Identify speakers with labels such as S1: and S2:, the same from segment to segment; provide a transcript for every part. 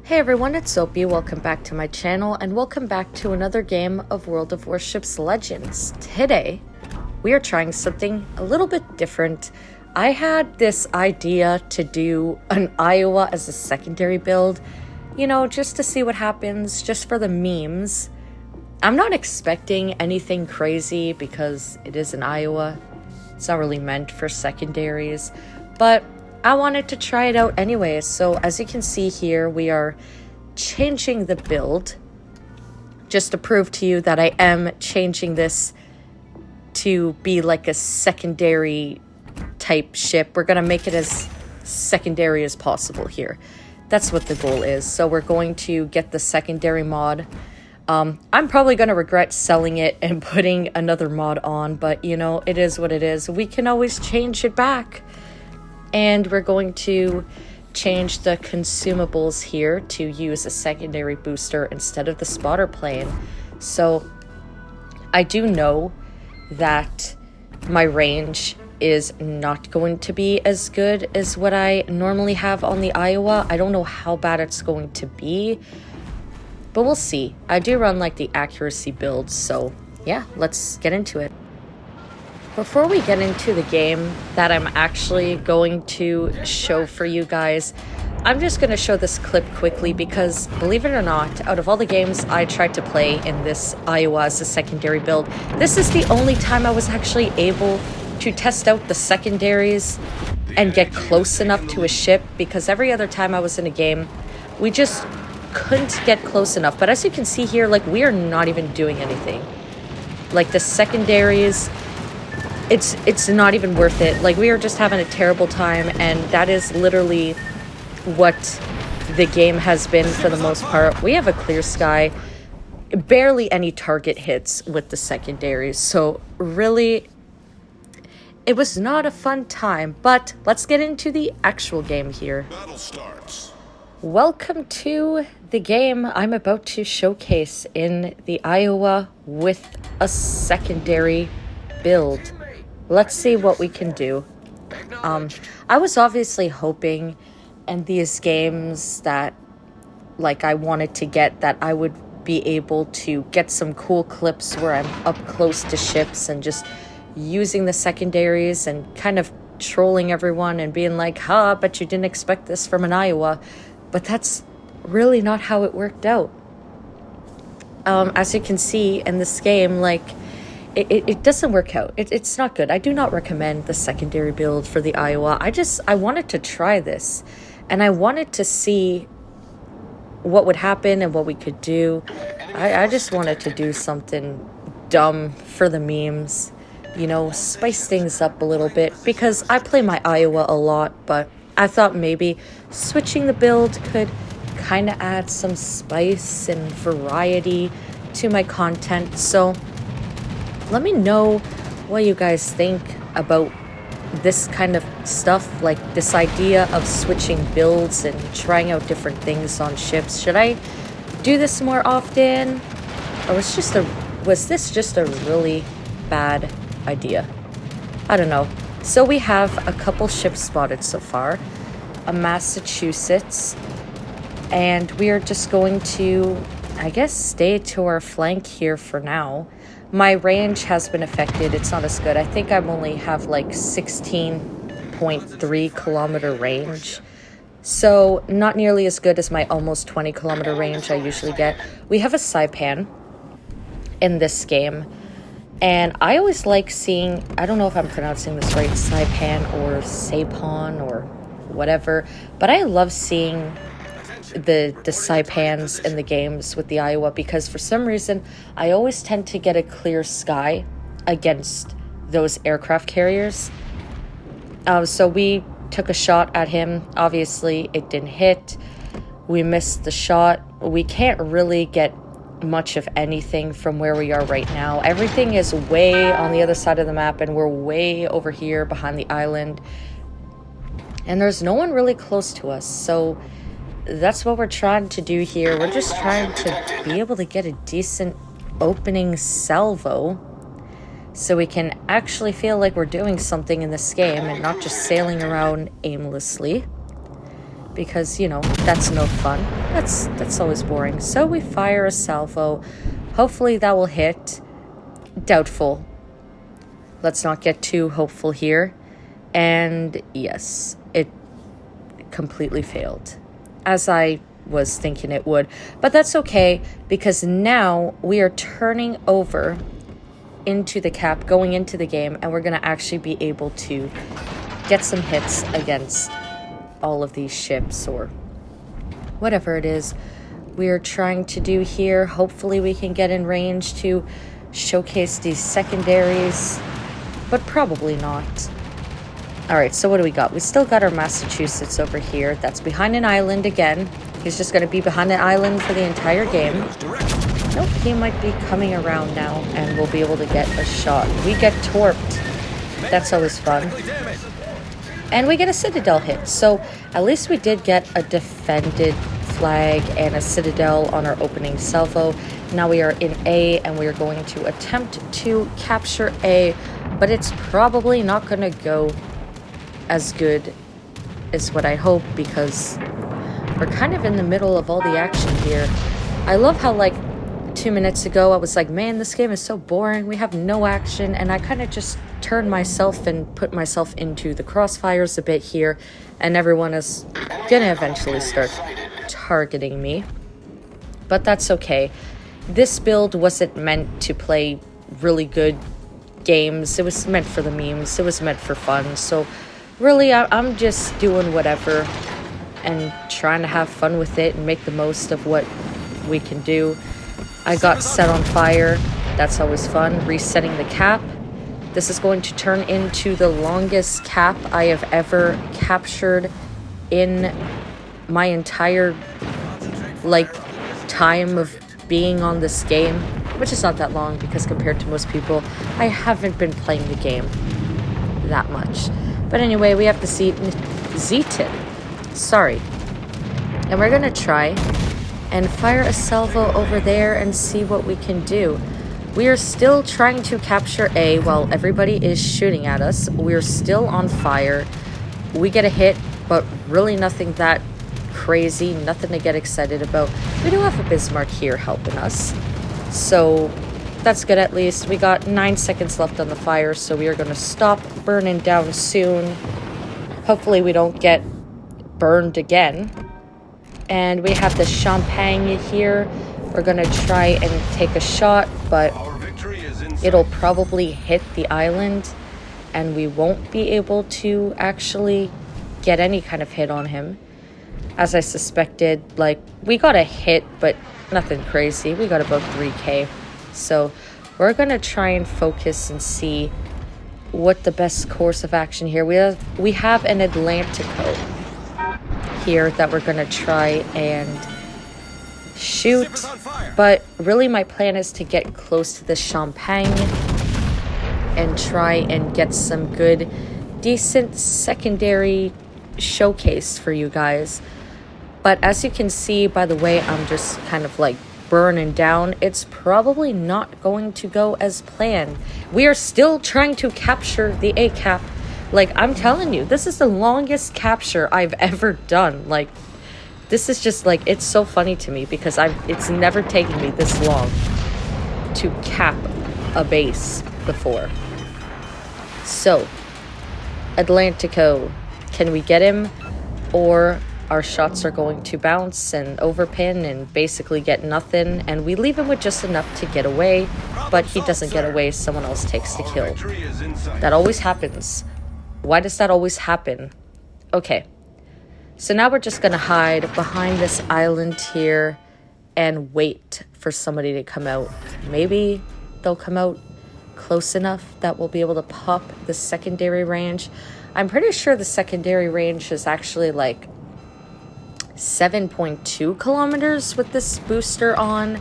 S1: Hey everyone, it's Soapy. Welcome back to my channel and welcome back to another game of World of Warships Legends. Today, we are trying something a little bit different. I had this idea to do an Iowa as a secondary build, you know, just to see what happens, just for the memes. I'm not expecting anything crazy because it is an Iowa. It's not really meant for secondaries, but I wanted to try it out anyways. So as you can see here, we are changing the build just to prove to you that I am changing this to be like a secondary type ship. We're going to make it as secondary as possible here. That's what the goal is. So we're going to get the secondary mod. I'm probably going to regret selling it and putting another mod on, but you know, it is what it is. We can always change it back. And we're going to change the consumables here to use a secondary booster instead of the spotter plane. So I do know that my range is not going to be as good as what I normally have on the Iowa. I don't know how bad it's going to be, but we'll see. I do run like the accuracy build, so yeah, let's get into it. Before we get into the game that I'm actually going to show for you guys, I'm just going to show this clip quickly because, believe it or not, out of all the games I tried to play in this Iowa as a secondary build, this is the only time I was actually able to test out the secondaries and get close enough to a ship, because every other time I was in a game, we just couldn't get close enough. But as you can see here, like, we are not even doing anything. Like, the secondaries, it's not even worth it. Like, we are just having a terrible time, and that is literally what the game has been for the most part. We have a clear sky, barely any target hits with the secondaries, so really it was not a fun time. But let's get into the actual game here.
S2: Battle starts.
S1: Welcome to the game I'm about to showcase in the Iowa with a secondary build. Let's see what we can do. I was obviously hoping in these games that, like, I wanted to get, that I would be able to get some cool clips where I'm up close to ships and just using the secondaries and kind of trolling everyone and being like, ha, but you didn't expect this from an Iowa. But that's really not how it worked out. As you can see in this game, like, it doesn't work out. It's not good. I do not recommend the secondary build for the Iowa. I wanted to try this, and I wanted to see what would happen and what we could do. I just wanted to do something dumb for the memes, you know, spice things up a little bit, because I play my Iowa a lot, but I thought maybe switching the build could kind of add some spice and variety to my content. So let me know what you guys think about this kind of stuff, like this idea of switching builds and trying out different things on ships. Should I do this more often? Or was this just a really bad idea? I don't know. So we have a couple ships spotted so far. A Massachusetts. And we are just going to, I guess, stay to our flank here for now. My range has been affected. It's not as good. I think I only have like 16.3 kilometer range. So not nearly as good as my almost 20 kilometer range I usually get. We have a Saipan in this game. And I always like seeing, I don't know if I'm pronouncing this right, Saipan or Sapon or whatever, but I love seeing the Saipans in the games with the Iowa, because for some reason I always tend to get a clear sky against those aircraft carriers. So we took a shot at him. Obviously it didn't hit. We missed the shot. We can't really get much of anything from where we are right now. Everything is way on the other side of the map, and we're way over here behind the island, and there's no one really close to us. So that's what we're trying to do here. We're just trying to be able to get a decent opening salvo so we can actually feel like we're doing something in this game and not just sailing around aimlessly. because, you know, that's no fun. That's always boring. So we fire a salvo. Hopefully that will hit. Doubtful. Let's not get too hopeful here. And yes, it completely failed, as I was thinking it would. But that's okay, because now we are turning over into the cap, going into the game, and we're going to actually be able to get some hits against all of these ships or whatever it is we are trying to do here. Hopefully we can get in range to showcase these secondaries, but probably not. All right, so what do we got? We still got our Massachusetts over here. That's behind an island again. He's just going to be behind an island for the entire game. Nope, he might be coming around now, and we'll be able to get a shot. We get torped. That's always fun. And we get a Citadel hit. So at least we did get a defended flag and a Citadel on our opening salvo. Now we are in A, and we are going to attempt to capture A, but it's probably not going to go as good as what I hope, because we're kind of in the middle of all the action here. I love how, like, 2 minutes ago I was like, man, this game is so boring, we have no action, and I kind of just turned myself and put myself into the crossfires a bit here, and everyone is gonna eventually start targeting me. But that's okay. This build wasn't meant to play really good games. It was meant for the memes. It was meant for fun. So really, I'm just doing whatever and trying to have fun with it and make the most of what we can do. I got set on fire. That's always fun. Resetting the cap. This is going to turn into the longest cap I have ever captured in my entire, like, time of being on this game, which is not that long, because compared to most people, I haven't been playing the game that much. But anyway, we have the Zeton. Sorry. And we're gonna try and fire a salvo over there and see what we can do. We are still trying to capture A while everybody is shooting at us. We're still on fire. We get a hit, but really nothing that crazy, nothing to get excited about. We do have a Bismarck here helping us, so that's good. At least we got 9 seconds left on the fire, so we are going to stop burning down soon. Hopefully we don't get burned again. And we have the Champagne here. We're going to try and take a shot, but it'll probably hit the island, and we won't be able to actually get any kind of hit on him. As I suspected, like, we got a hit, but nothing crazy. We got about 3K. So we're going to try and focus and see what the best course of action here. We have an Atlantico here that we're going to try and shoot. But really my plan is to get close to the Champagne and try and get some good, decent secondary showcase for you guys. But as you can see by the way I'm just kind of like burning down, it's probably not going to go as planned. We are still trying to capture the A cap. Like, I'm telling you, this is the longest capture I've ever done. Like, this is just like, it's so funny to me because it's never taken me this long to cap a base before. So, Atlantico, can we get him? Or our shots are going to bounce and overpin and basically get nothing, and we leave him with just enough to get away, but he doesn't get away, someone else takes the kill. That always happens. Why does that always happen? Okay, so now we're just gonna hide behind this island here and wait for somebody to come out. Maybe they'll come out close enough that we'll be able to pop the secondary range. I'm pretty sure the secondary range is actually like 7.2 kilometers with this booster on.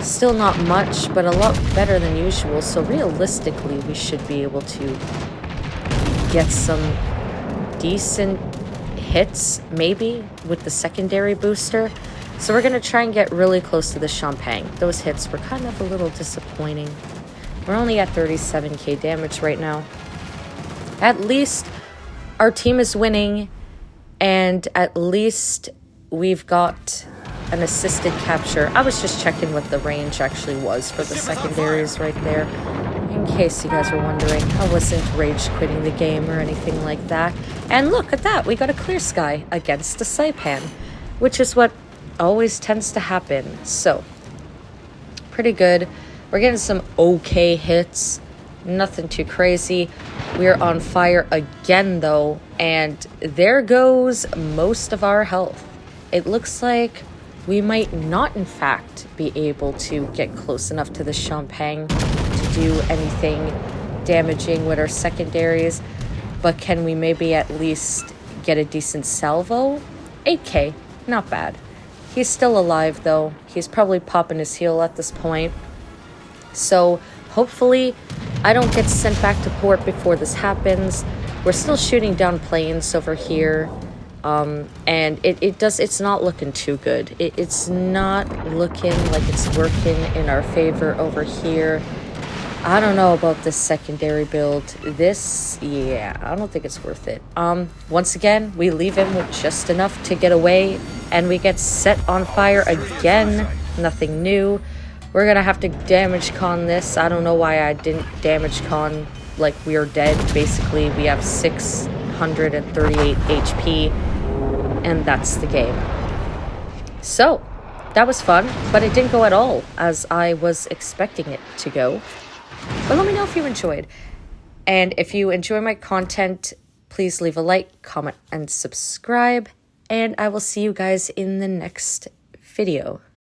S1: Still not much, but a lot better than usual. So realistically, we should be able to get some decent hits, maybe, with the secondary booster. So we're going to try and get really close to the Champagne. Those hits were kind of a little disappointing. We're only at 37k damage right now. At least our team is winning, And at least we've got an assisted capture. I was just checking what the range actually was for the secondaries right there. In case you guys were wondering, I wasn't rage quitting the game or anything like that. And look at that, we got a clear sky against the Saipan, which is what always tends to happen. So, pretty good. We're getting some okay hits, nothing too crazy. We're on fire again though, and there goes most of our health. It looks like we might not in fact be able to get close enough to the Champagne to do anything damaging with our secondaries, but can we maybe at least get a decent salvo? 8k, not bad. He's still alive though. He's probably popping his heel at this point. So hopefully I don't get sent back to port before this happens. We're still shooting down planes over here. And it's not looking too good. It's not looking like it's working in our favor over here. I don't know about this secondary build. Yeah, I don't think it's worth it. Once again, we leave him with just enough to get away, and we get set on fire again. Nothing new. We're gonna have to damage con this. I don't know why I didn't damage con like we are dead. Basically, we have 638 HP, and that's the game. So, that was fun, but it didn't go at all as I was expecting it to go. But let me know if you enjoyed. And if you enjoy my content, please leave a like, comment, and subscribe. And I will see you guys in the next video.